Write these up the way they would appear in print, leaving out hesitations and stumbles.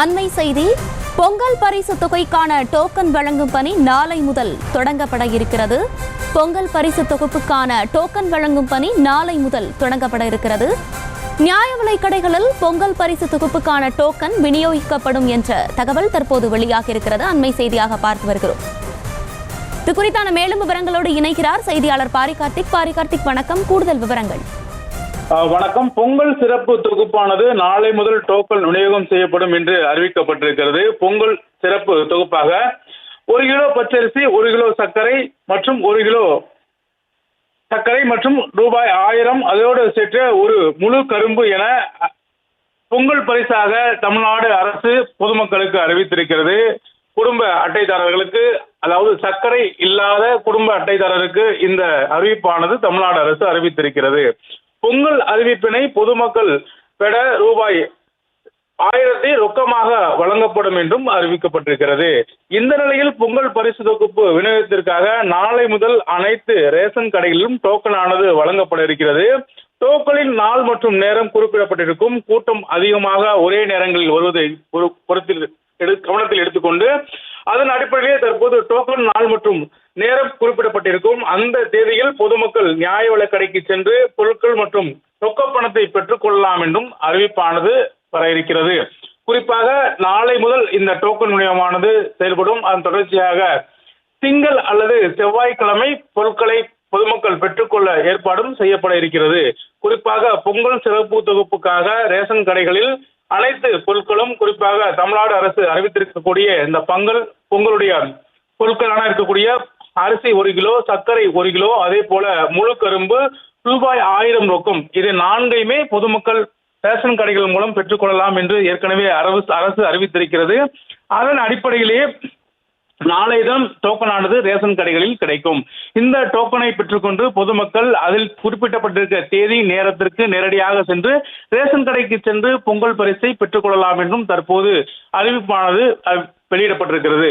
அண்மை செய்தி. பொங்கல் பரிசு தொகைக்கான டோக்கன் வழங்கும் பணி நாளை முதல் தொடங்கப்பட இருக்கிறது. பொங்கல் பரிசு தொகுப்புக்கான டோக்கன் வழங்கும் பணி நாளை முதல் தொடங்கப்பட இருக்கிறது. நியாய விலைக் கடைகளில் பொங்கல் பரிசு தொகுப்புக்கான டோக்கன் விநியோகிக்கப்படும் என்ற தகவல் தற்போது வெளியாக இருக்கிறது. அண்மை செய்தியாக பார்த்து வருகிறோம். இது குறித்தான மேலும் விவரங்களோடு இணைகிறார் செய்தியாளர் பாரிகார்த்திக். பாரிகார்த்திக், வணக்கம். கூடுதல் விவரங்கள். வணக்கம். பொங்கல் சிறப்பு தொகுப்பானது நாளை முதல் டோக்கன் விநியோகம் செய்யப்படும் என்று அறிவிக்கப்பட்டிருக்கிறது. பொங்கல் சிறப்பு தொகுப்பாக 1 கிலோ பச்சரிசி, 1 கிலோ சர்க்கரை மற்றும் 1 கிலோ சர்க்கரை மற்றும் ரூபாய் 1000, அதோடு சேர்த்து ஒரு முழு கரும்பு என பொங்கல் பரிசாக தமிழ்நாடு அரசு பொதுமக்களுக்கு அறிவித்திருக்கிறது. குடும்ப அட்டைதாரர்களுக்கு, அதாவது சர்க்கரை இல்லாத குடும்ப அட்டைதாரருக்கு இந்த அறிவிப்பானது தமிழ்நாடு அரசு அறிவித்திருக்கிறது. பொங்கல் அறிவிப்பினை பொதுமக்கள் பெற ரூபாய் 1000 ரொக்கமாக வழங்கப்படும் என்றும் அறிவிக்கப்பட்டிருக்கிறது. இந்த நிலையில் பொங்கல் பரிசு தொகுப்பு விநியோகத்திற்காக நாளை முதல் அனைத்து ரேஷன் கடைகளிலும் டோக்கன் ஆனது வழங்கப்பட இருக்கிறது. டோக்கனின் நாள் மற்றும் நேரம் குறிப்பிடப்பட்டிருக்கும். கூட்டம் அதிகமாக ஒரே நேரங்களில் வருவதை கவனத்தில் எடுத்துக்கொண்டு அதன் அடிப்படையிலே தற்போது டோக்கன் நாள் மற்றும் நேரம் குறிப்பிடப்பட்டிருக்கும். அந்த தேதியில் பொதுமக்கள் நியாய விலைக் கடைக்கு சென்று பொருட்கள் மற்றும் ரொக்க பணத்தை பெற்றுக் கொள்ளலாம் என்றும் அறிவிப்பானது வர இருக்கிறது. குறிப்பாக நாளை முதல் இந்த டோக்கன் விநியோகமானது செயல்படும். அதன் தொடர்ச்சியாக திங்கள் அல்லது செவ்வாய்க்கிழமை பொருட்களை பொதுமக்கள் பெற்றுக்கொள்ள ஏற்பாடும் செய்யப்பட இருக்கிறது. குறிப்பாக பொங்கல் சிறப்பு தொகுப்புக்காக ரேஷன் கடைகளில் அனைத்து பொருட்களும், குறிப்பாக தமிழ்நாடு அரசு அறிவித்திருக்கக்கூடிய இந்த பொங்கலுடைய பொருட்களான இருக்கக்கூடிய அரிசி 1 கிலோ, சர்க்கரை 1 கிலோ, அதே போல முழு கரும்பு, ரூபாய் 1000 ரொக்கம், இது 4யுமே பொதுமக்கள் ரேஷன் கடைகள் மூலம் பெற்றுக்கொள்ளலாம் என்று ஏற்கனவே அரசு அறிவித்திருக்கிறது. அதன் அடிப்படையிலேயே நாளை தினம் டோக்கனானது ரேஷன் கடைகளில் கிடைக்கும். இந்த டோக்கனை பெற்றுக்கொண்டு பொதுமக்கள் அதில் குறிப்பிட்டப்பட்டிருக்க தேதி நேரத்திற்கு நேரடியாக சென்று ரேஷன் கடைக்கு சென்று பொங்கல் பரிசை பெற்றுக்கொள்ளலாம் என்றும் தற்போது அறிவிப்பானது வெளியிடப்பட்டிருக்கிறது.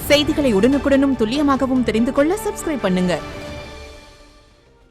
செய்திகளை உடனுக்குடனும் துல்லியமாகவும் தெரிந்து கொள்ள சப்ஸ்கிரைப் பண்ணுங்க.